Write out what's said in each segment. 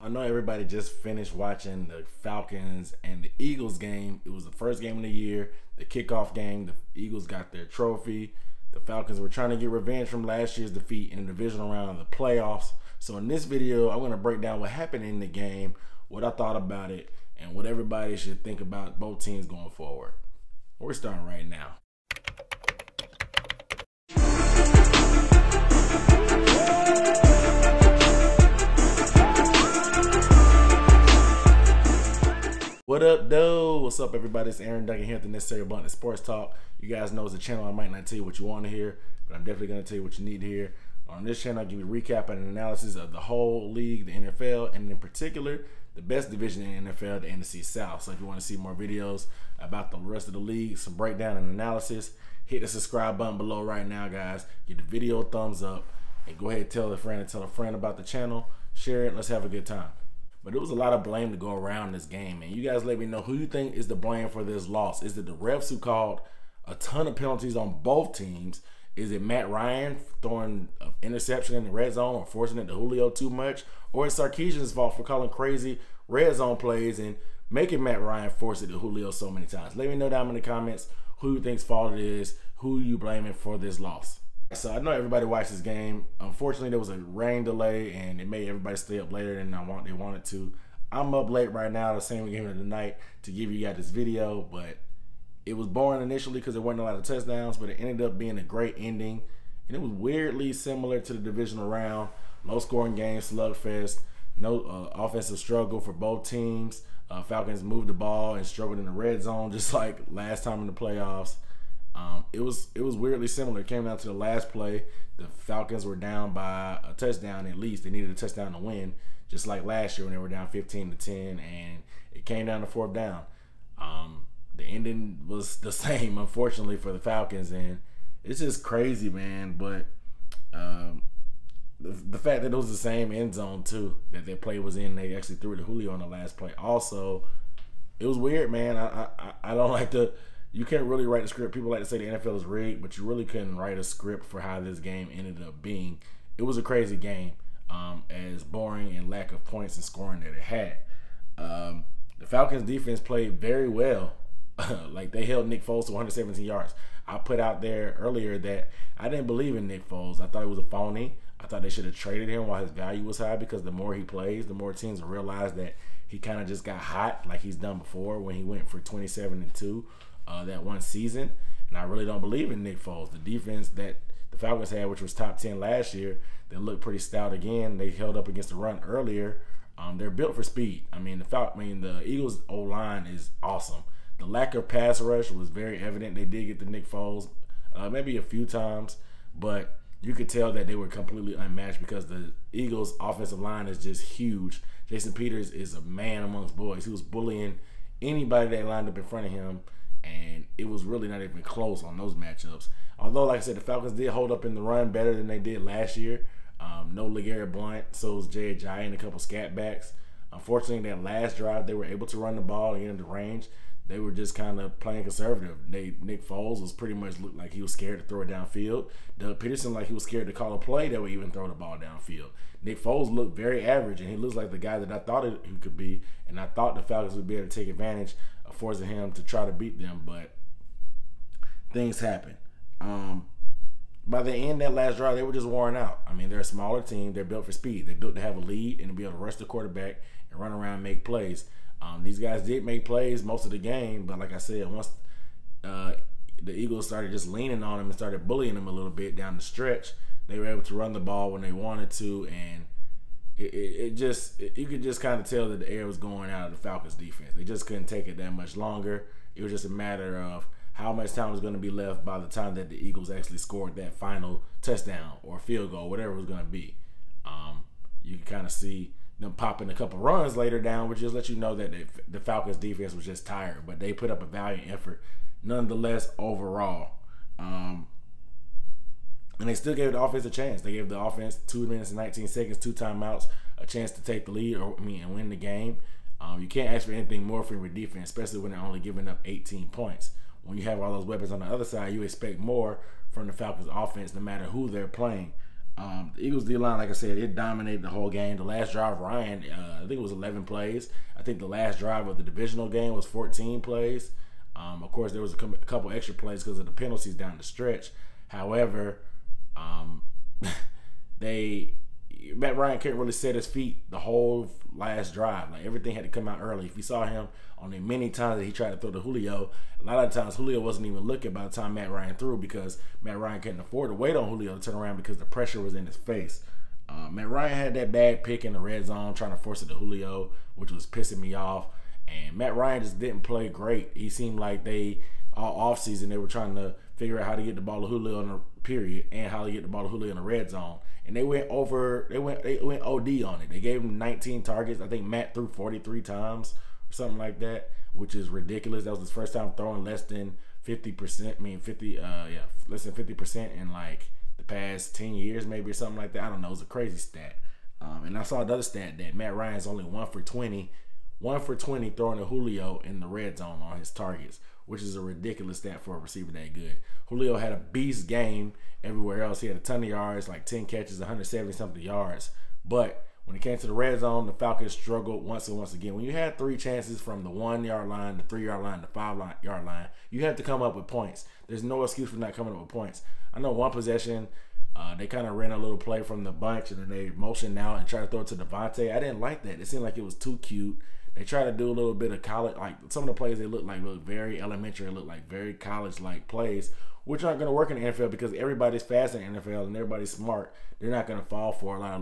I know everybody just finished watching the Falcons and the Eagles game. It was the first game of the year, the kickoff game. The Eagles got their trophy. The Falcons were trying to get revenge from last year's defeat in the divisional round of the playoffs. So in this video, I'm going to break down what happened in the game, what I thought about it, and what everybody should think about both teams going forward. We're starting right now. What up, though? What's up, everybody? It's Aaron Duncan here at the Necessary Blunt Sports Talk. You guys know it's a channel I might not tell you what you want to hear, but I'm definitely going to tell you what you need to hear. On this channel, I'll give you a recap and an analysis of the whole league, the NFL, and in particular, the best division in the NFL, the NFC South. So if you want to see more videos about the rest of the league, some breakdown and analysis, hit the subscribe button below right now, guys. Give the video a thumbs up, and go ahead and tell a friend about the channel. Share it. Let's have a good time. But there was a lot of blame to go around this game, and you guys let me know who you think is the blame for this loss. Is it the refs who called a ton of penalties on both teams? Is it Matt Ryan throwing an interception in the red zone or forcing it to Julio too much? Or is Sarkisian's fault for calling crazy red zone plays and making Matt Ryan force it to Julio so many times? Let me know down in the comments who you think's fault it is, who you blaming for this loss. So I know everybody watched this game. Unfortunately, there was a rain delay, and it made everybody stay up later than they wanted to. I'm up late right now, the same game of the night, to give you guys this video, but it was boring initially because there weren't a lot of touchdowns, but it ended up being a great ending, and it was weirdly similar to the divisional round. Low-scoring game, slugfest, no offensive struggle for both teams. Falcons moved the ball and struggled in the red zone, just like last time in the playoffs. It was weirdly similar. It came down to the last play. The Falcons were down by a touchdown at least. They needed a touchdown to win, just like last year when they were down 15-10, and it came down to fourth down. The ending was the same, unfortunately, for the Falcons, and it's just crazy, man. But the fact that it was the same end zone too that their play was in, they actually threw it to Julio on the last play. Also, it was weird, man. I don't like to. You can't really write a script. People like to say the NFL is rigged, but you really couldn't write a script for how this game ended up being. It was a crazy game, as boring and lack of points and scoring that it had. The Falcons defense played very well. Like, they held Nick Foles to 117 yards. I put out there earlier that I didn't believe in Nick Foles. I thought he was a phony. I thought they should have traded him while his value was high, because the more he plays, the more teams will realize that he kind of just got hot like he's done before when he went for 27-2. That one season, and I really don't believe in Nick Foles. The defense that the Falcons had, which was top 10 last year, they looked pretty stout again. They held up against the run earlier. They're built for speed. I mean, the Eagles' O-line is awesome. The lack of pass rush was very evident. They did get to Nick Foles maybe a few times, but you could tell that they were completely unmatched because the Eagles' offensive line is just huge. Jason Peters is a man amongst boys. He was bullying anybody that lined up in front of him, and it was really not even close on those matchups. Although, like I said, the Falcons did hold up in the run better than they did last year. No LeGarrette Blount, so was Jay Ajayi and a couple scat backs. Unfortunately, that last drive, they were able to run the ball and get into range. They were just kind of playing conservative. Nick Foles was pretty much looked like he was scared to throw it downfield. Doug Peterson like he was scared to call a play that would even throw the ball downfield. Nick Foles looked very average, and he looks like the guy that I thought he could be, and I thought the Falcons would be able to take advantage of forcing him to try to beat them, but things happen. By the end, that last drive, they were just worn out. I mean, they're a smaller team. They're built for speed. They're built to have a lead and to be able to rush the quarterback and run around and make plays. These guys did make plays most of the game, but like I said, once the Eagles started just leaning on them and started bullying them a little bit down the stretch, they were able to run the ball when they wanted to, and you could just kind of tell that the air was going out of the Falcons defense. They just couldn't take it that much longer. It was just a matter of how much time was going to be left by the time that the Eagles actually scored that final touchdown or field goal, whatever it was going to be. You can kind of see them popping a couple runs later down, which just let you know that the Falcons defense was just tired, but they put up a valiant effort nonetheless overall. And they still gave the offense a chance. They gave the offense 2 minutes and 19 seconds, 2 timeouts, a chance to take the lead and win the game. You can't ask for anything more from your defense, especially when they're only giving up 18 points. When you have all those weapons on the other side, you expect more from the Falcons offense no matter who they're playing. The Eagles D-line, like I said, it dominated the whole game. The last drive, Ryan, I think it was 11 plays. I think the last drive of the divisional game was 14 plays. Of course, there was a couple extra plays because of the penalties down the stretch. However, Matt Ryan couldn't really set his feet the whole last drive. Like, everything had to come out early. If you saw him on the many times that he tried to throw to Julio, a lot of times Julio wasn't even looking by the time Matt Ryan threw, because Matt Ryan couldn't afford to wait on Julio to turn around because the pressure was in his face. Matt Ryan had that bad pick in the red zone trying to force it to Julio, which was pissing me off. And Matt Ryan just didn't play great. He seemed like all offseason, they were trying to figure out how to get the ball to Julio in the period and how to get the ball to Julio in the red zone. And they went OD on it. They gave him 19 targets. I think Matt threw 43 times or something like that, which is ridiculous. That was his first time throwing less than 50%. Less than 50% in like the past 10 years, maybe, or something like that. I don't know. It was a crazy stat. And I saw another stat that Matt Ryan's only 1 for 20 throwing to Julio in the red zone on his targets, which is a ridiculous stat for a receiver that good. Julio had a beast game everywhere else. He had a ton of yards, like 10 catches, 170-something yards. But when it came to the red zone, the Falcons struggled once again. When you had 3 chances from the 1-yard line, the 3-yard line, the 5-yard line, you have to come up with points. There's no excuse for not coming up with points. I know one possession, they kind of ran a little play from the bunch, and then they motioned out and tried to throw it to Devontae. I didn't like that. It seemed like it was too cute. They tried to do a little bit of college, like some of the plays they look very elementary, look like very college-like plays, which aren't going to work in the NFL because everybody's fast in the NFL and everybody's smart. They're not going to fall for a lot of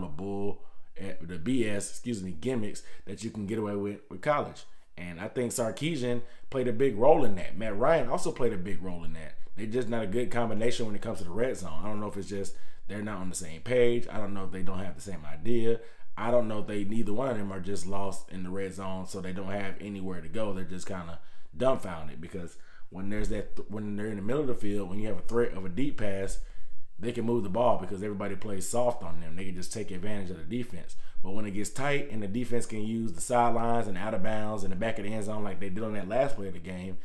the BS, gimmicks that you can get away with college. And I think Sarkisian played a big role in that. Matt Ryan also played a big role in that. They're just not a good combination when it comes to the red zone. I don't know if it's just they're not on the same page. I don't know if they don't have the same idea. I don't know if neither one of them are just lost in the red zone, so they don't have anywhere to go. They're just kind of dumbfounded, because when they're in the middle of the field, when you have a threat of a deep pass, they can move the ball because everybody plays soft on them. They can just take advantage of the defense. But when it gets tight and the defense can use the sidelines and out of bounds and the back of the end zone like they did on that last play of the game,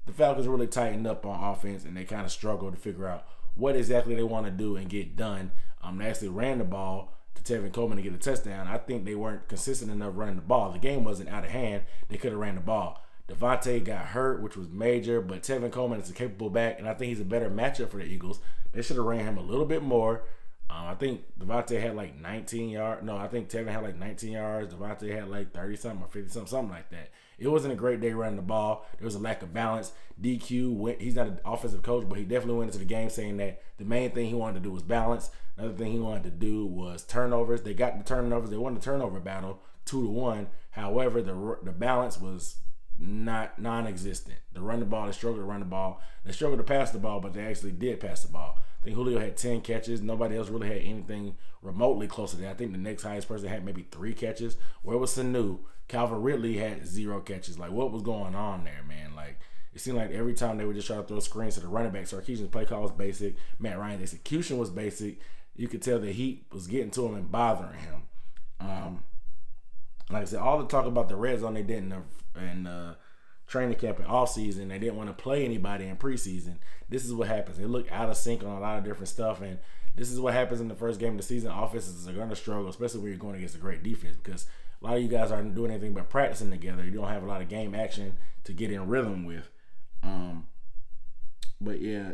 the Falcons really tightened up on offense, and they kind of struggled to figure out what exactly they want to do and get done. They actually ran the ball to Tevin Coleman to get a touchdown. I think they weren't consistent enough running the ball. The game wasn't out of hand. They could have ran the ball. Devontae got hurt, which was major, but Tevin Coleman is a capable back, and I think he's a better matchup for the Eagles. They should have ran him a little bit more. I think Devontae had like 19 yards. No, I think Tevin had like 19 yards. Devontae had like 30-something or 50-something, something like that. It wasn't a great day running the ball. There was a lack of balance. DQ, he's not an offensive coach, but he definitely went into the game saying that the main thing he wanted to do was balance. Another thing he wanted to do was turnovers. They got the turnovers. They won the turnover battle 2-1. However, the balance was non-existent. They run the ball. They struggled to run the ball. They struggled to pass the ball, but they actually did pass the ball. I think Julio had 10 catches. Nobody else really had anything remotely close to that. I think the next highest person had maybe 3 catches. Where was Sanu? Calvin Ridley had 0 catches. Like, what was going on there, man? Like, it seemed like every time they would just try to throw screens to the running back. Sarkisian's play call was basic. Matt Ryan's execution was basic. You could tell the heat was getting to him and bothering him. Like I said, all the talk about the red zone they did in training camp and offseason, they didn't want to play anybody in preseason. This is what happens. They look out of sync on a lot of different stuff, and this is what happens in the first game of the season. Offenses are going to struggle, especially when you're going against a great defense, because a lot of you guys aren't doing anything but practicing together. You don't have a lot of game action to get in rhythm with. But yeah,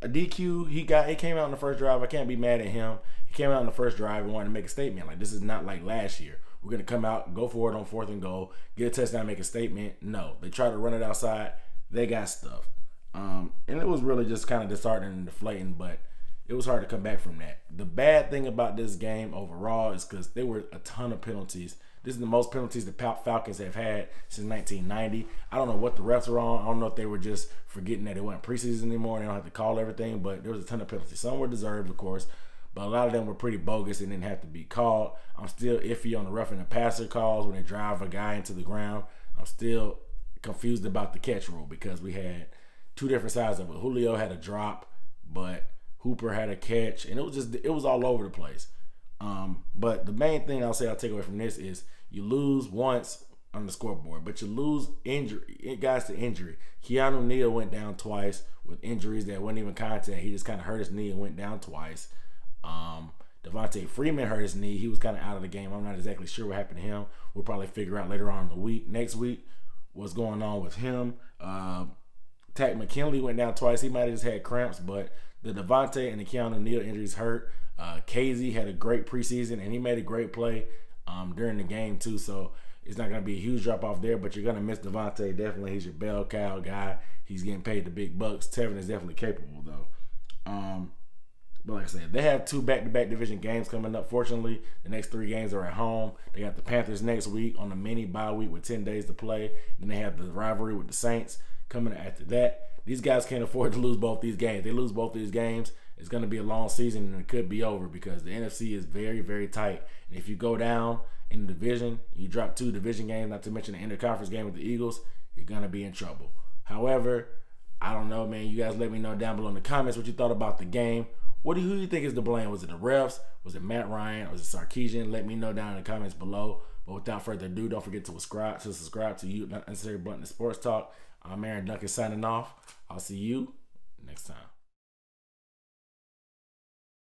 a DQ, he came out in the first drive. I can't be mad at him. He came out in the first drive and wanted to make a statement. Like, this is not like last year. We're going to come out, go for it on 4th and goal, get a touchdown, make a statement. No, they tried to run it outside. They got stuffed. And it was really just kind of disheartening and deflating, but it was hard to come back from that. The bad thing about this game overall is because there were a ton of penalties. This is the most penalties the Falcons have had since 1990. I don't know what the refs were on. I don't know if they were just forgetting that it wasn't preseason anymore and they don't have to call everything, but there was a ton of penalties. Some were deserved, of course, but a lot of them were pretty bogus and didn't have to be called. I'm still iffy on the roughing the passer calls when they drive a guy into the ground. I'm still confused about the catch rule because we had 2 different sides of it. Julio had a drop, but Hooper had a catch, and it was all over the place. But the main thing I'll take away from this is you lose once on the scoreboard, but you lose guys to injury. Keanu Neal went down twice with injuries that weren't even contact. He just kind of hurt his knee and went down twice. Devontae Freeman hurt his knee. He was kind of out of the game. I'm not exactly sure what happened to him. We'll probably figure out later on in the week, next week, what's going on with him. Tack McKinley went down twice. He might have just had cramps, but the Devontae and the Keanu Neal injuries hurt. Casey had a great preseason, and he made a great play during the game too. So it's not going to be a huge drop off there, but you're going to miss Devontae. Definitely, he's your bell cow guy. He's getting paid the big bucks. Tevin is definitely capable though. But like I said, they have 2 back-to-back division games coming up. Fortunately, the next 3 games are at home. They got the Panthers next week on a mini bye week with 10 days to play. Then they have the rivalry with the Saints coming after that. These guys can't afford to lose both these games. They lose both these games, it's going to be a long season, and it could be over because the NFC is very, very tight. And if you go down in the division, you drop 2 division games, not to mention the interconference game with the Eagles, you're going to be in trouble. However, I don't know, man. You guys let me know down below in the comments what you thought about the game. Who do you think is to blame? Was it the refs? Was it Matt Ryan? Or was it Sarkisian? Let me know down in the comments below. But without further ado, don't forget to subscribe to You Not Necessary Bluntness Sports Talk. I'm Aaron Duncan signing off. I'll see you next time.